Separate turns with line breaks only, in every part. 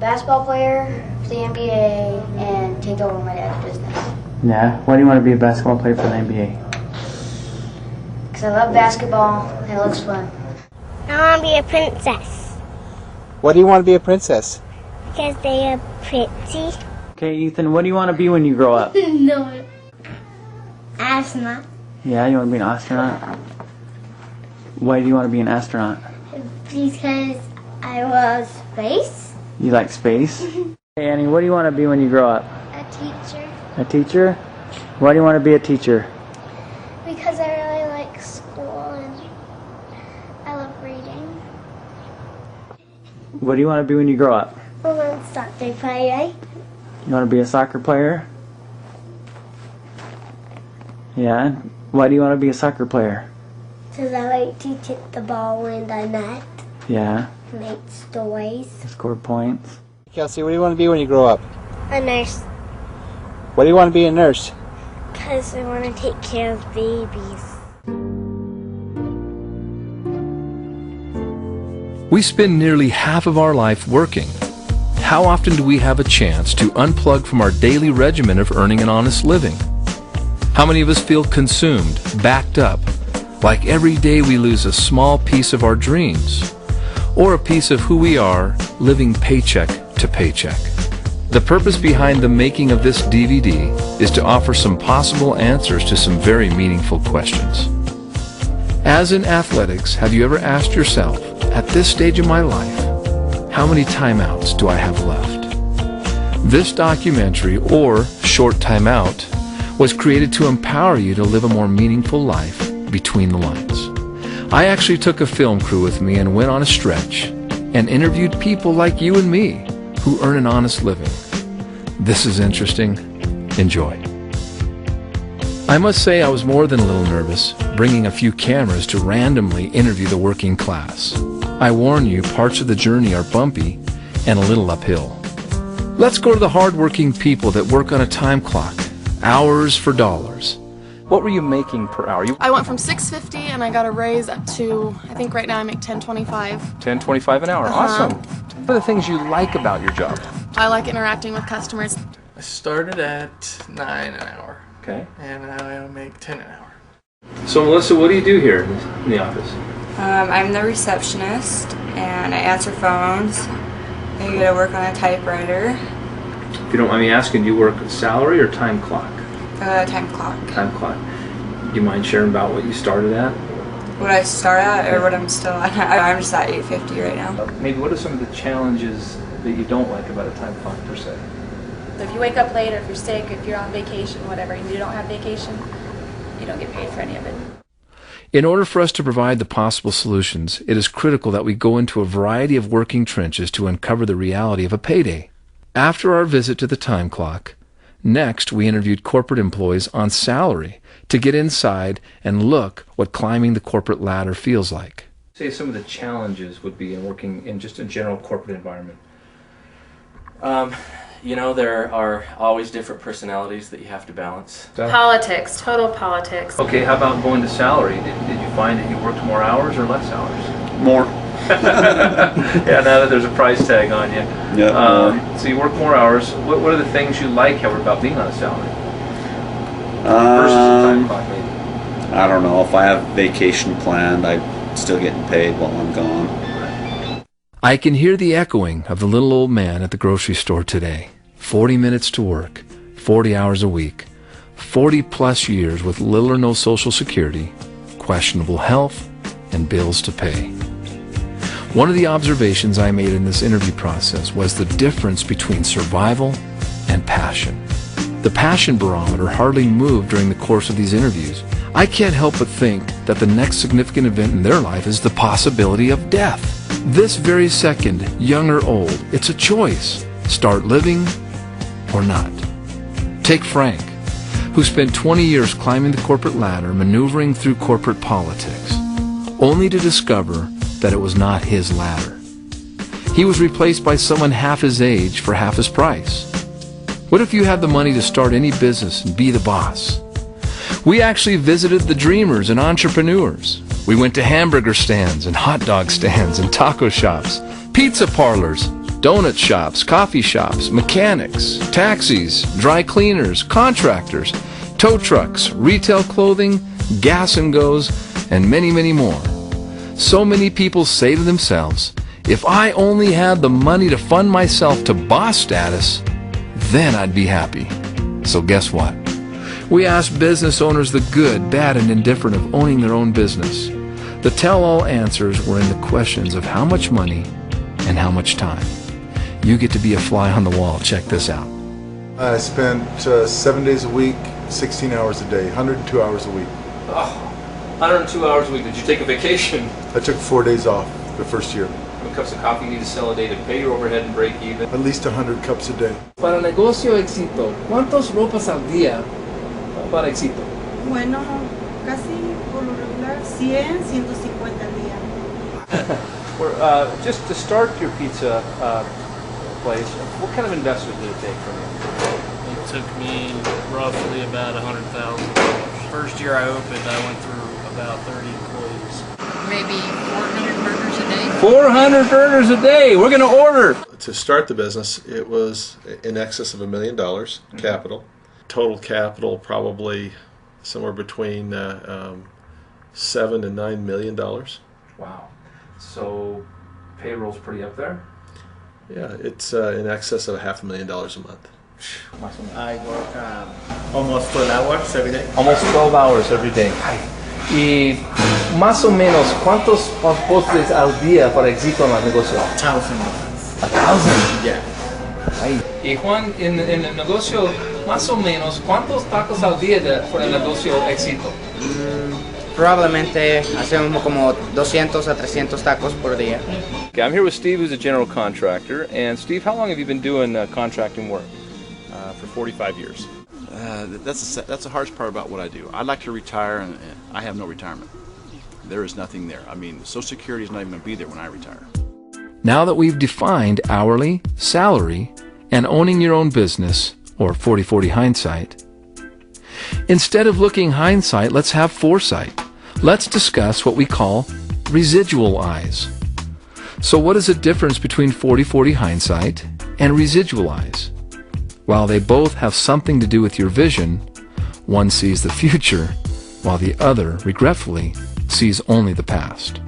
basketball player for the NBA and take over my dad's business.
Yeah? Why do you want to be a basketball player for the NBA?
Because I love basketball and it looks fun.
I want to be a princess.
Why do you want to be a princess?
Because they are pretty.
Okay, Ethan, what do you want to be when you grow up?
No. Astronaut.
Yeah, you want to be an astronaut? Why do you want to be an astronaut?
Because I love space.
You like space? Hey, Annie, what do you want to be when you grow up?
A teacher.
A teacher? Why do you want to be a teacher?
Because I really like school and I love reading.
What do you want to be when you grow up?
I want to start to play.
You want to be a soccer player? Yeah? Why do you want to be a soccer player?
Because I like to hit the ball in the net.
Yeah?
Make stories.
Score points.
Kelsey, what do you want to be when you grow up?
A nurse.
Why do you want to be a nurse?
Because I want to take care of babies.
We spend nearly half of our life working. How often do we have a chance to unplug from our daily regimen of earning an honest living? How many of us feel consumed, backed up, like every day we lose a small piece of our dreams, or a piece of who we are, living paycheck to paycheck? The purpose behind the making of this DVD is to offer some possible answers to some very meaningful questions. As in athletics, have you ever asked yourself, at this stage of my life, how many timeouts do I have left? This documentary, or Short Timeout, was created to empower you to live a more meaningful life between the lines. I actually took a film crew with me and went on a stretch and interviewed people like you and me who earn an honest living. This is interesting. Enjoy. I must say I was more than a little nervous, bringing a few cameras to randomly interview the working class. I warn you, parts of the journey are bumpy and a little uphill. Let's go to the hard-working people that work on a time clock, hours for dollars. What were you making per hour?
I went from $6.50 and I got a raise up to, I think right now I make $10.25.
$10.25 an hour. Awesome. What are the things you like about your job?
I like interacting with customers.
I started at 9 an hour.
Okay.
And now I make 10 an hour.
So Melissa, what do you do here in the office?
I'm the receptionist and I answer phones. I go to work on a typewriter.
If you don't mind me asking, do you work salary or time clock?
Time clock.
Time clock. Do you mind sharing about what you started at?
What I start at or what I'm still at? I'm just at 8:50 right now.
Maybe what are some of the challenges that you don't like about a time clock per se?
If you wake up late or if you're sick, if you're on vacation, whatever, and you don't have vacation, you don't get paid for any of it.
In order for us to provide the possible solutions, it is critical that we go into a variety of working trenches to uncover the reality of a payday. After our visit to the time clock, next we interviewed corporate employees on salary to get inside and look what climbing the corporate ladder feels like. Say some of the challenges would be in working in just a general corporate environment.
You know, there are always different personalities that you have to balance.
Politics, total politics.
Okay, how about going to salary? Did you find that you worked more hours or less hours?
More.
Yeah, now that there's a price tag on you.
Yeah.
So you work more hours. What are the things you like, however, about being on a salary? Versus a time clock, maybe?
I don't know. If I have vacation planned, I'm still getting paid while I'm gone.
I can hear the echoing of the little old man at the grocery store today. 40 minutes to work, 40 hours a week, 40 plus years with little or no social security, questionable health, and bills to pay. One of the observations I made in this interview process was the difference between survival and passion. The passion barometer hardly moved during the course of these interviews. I can't help but think that the next significant event in their life is the possibility of death. This very second, young or old, it's a choice. Start living or not. Take Frank, who spent 20 years climbing the corporate ladder, maneuvering through corporate politics, only to discover that it was not his ladder. He was replaced by someone half his age for half his price. What if you had the money to start any business and be the boss? We actually visited the dreamers and entrepreneurs. We went to hamburger stands and hot dog stands and taco shops, pizza parlors, donut shops, coffee shops, mechanics, taxis, dry cleaners, contractors, tow trucks, retail clothing, gas and goes, and many, many more. So many people say to themselves, if I only had the money to fund myself to boss status, then I'd be happy. So guess what? We asked business owners the good, bad, and indifferent of owning their own business. The tell-all answers were in the questions of how much money and how much time. You get to be a fly on the wall. Check this out.
I spent 7 days a week, 16 hours a day, 102 hours a week.
Oh, 102 hours a week. Did you take a vacation?
I took 4 days off the first year.
How many cups of coffee you need to sell a day to pay your overhead and break even?
At least 100 cups a day.
Para negocio éxito, ¿cuántos ropas al día para éxito?
Bueno, casi por lo regular 100, 150 al día.
Just to start your pizza place, what kind of investment did it take from you?
It took me roughly about $100,000. First year I opened, I went through about 30 employees.
Maybe 400 burgers a day.
400 burgers a day. We're going to order.
To start the business, it was in excess of $1 million capital. Total capital probably somewhere between $7 and $9 million.
Wow. So payroll's pretty up there?
Yeah, it's in excess of $500,000 a month.
I work almost 12 hours every day.
Almost 12 hours every day. Y más o menos, ¿cuántos postres al día para éxito en el negocio?
1,000.
1,000?
Yeah.
Ay. Y Juan, en el negocio, más o menos, ¿cuántos tacos al día por el negocio éxito?
Probablemente hacemos como 200 a 300 tacos por día.
Okay, I'm here with Steve, who's a general contractor. And Steve, how long have you been doing contracting work?
For 45 years. That's the hardest part about what I do. I'd like to retire, and I have no retirement. There is nothing there. I mean, Social Security is not even going to be there when I retire.
Now that we've defined hourly, salary, and owning your own business, or 40/40 hindsight, instead of looking hindsight, let's have foresight. Let's discuss what we call residual eyes. So what is the difference between 40/40 hindsight and residual eyes? While they both have something to do with your vision, one sees the future, while the other, regretfully, sees only the past.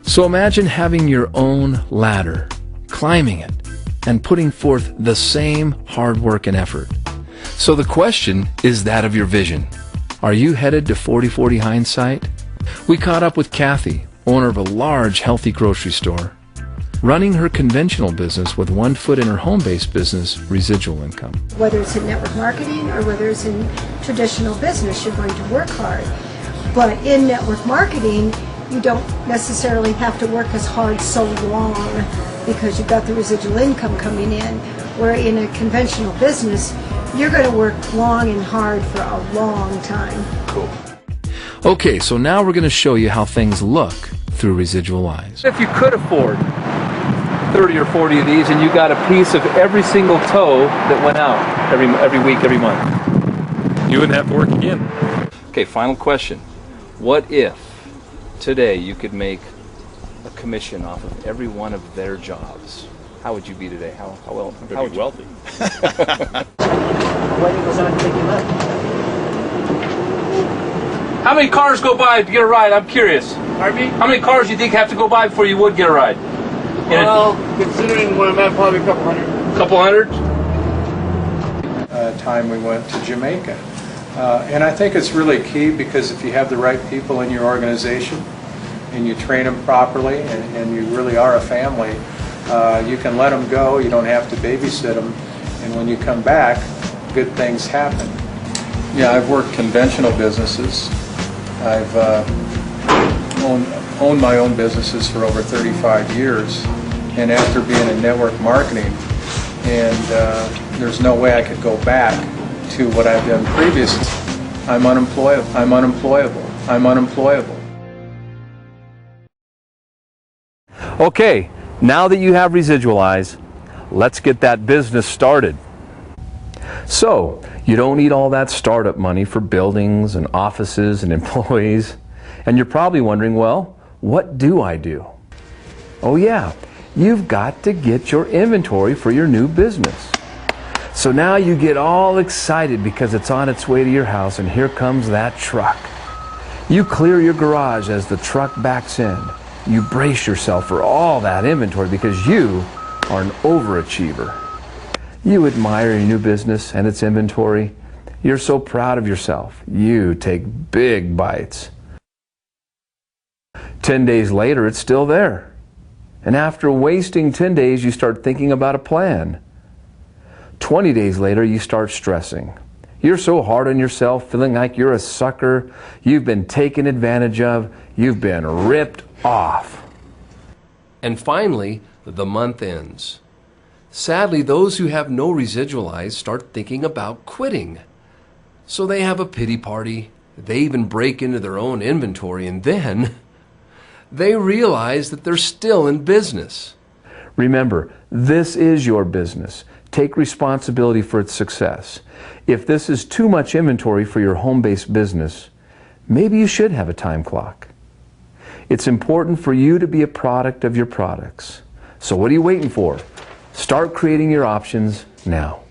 So imagine having your own ladder, climbing it, and putting forth the same hard work and effort. So the question is that of your vision. Are you headed to 40/40 hindsight? We caught up with Kathy, owner of a large, healthy grocery store, running her conventional business with one foot in her home-based business, Residual income.
Whether it's in network marketing or whether it's in traditional business, you're going to work hard. But in network marketing, you don't necessarily have to work as hard so long because you've got the residual income coming in. Where in a conventional business, you're going to work long and hard for a long time.
Cool. Okay, so now we're going to show you how things look through residual eyes.
If you could afford 30 or 40 of these and you got a piece of every single toe that went out every week, every month, you wouldn't have to work again. Okay, final question. What if today you could make a commission off of every one of their jobs? How would you be today? How well? How would you be wealthy? How many cars go by to get a ride? I'm curious.
Pardon me?
How many cars do you think have to go by before you would get a ride?
Well, considering where I'm at, probably a couple hundred.
Couple hundred?
Time we went to Jamaica. And I think it's really key because if you have the right people in your organization and you train them properly and you really are a family, you can let them go, you don't have to babysit them, and when you come back, good things happen. Yeah, I've worked conventional businesses. I've owned my own businesses for over 35 years, and after being in network marketing, and there's no way I could go back to what I've done previously. I'm unemployable. I'm unemployable. I'm unemployable.
Okay, now that you have residual eyes, let's get that business started. So, you don't need all that startup money for buildings and offices and employees. And you're probably wondering, well, what do I do? Oh yeah, You've got to get your inventory for your new business. So now you get all excited because it's on its way to your house, and here comes that truck. You clear your garage as the truck backs in. You brace yourself for all that inventory because you are an overachiever. You admire your new business and its inventory. You're so proud of yourself. You take big bites. 10 days later, it's still there. And after wasting 10 days, you start thinking about a plan. 20 days later, you start stressing. You're so hard on yourself, feeling like you're a sucker. You've been taken advantage of. You've been ripped off. And finally, the month ends. Sadly, those who have no residual eyes start thinking about quitting. So they have a pity party. They even break into their own inventory, and then they realize that they're still in business. Remember, this is your business. Take responsibility for its success. If this is too much inventory for your home-based business, maybe you should have a time clock. It's important for you to be a product of your products. So what are you waiting for? Start creating your options now.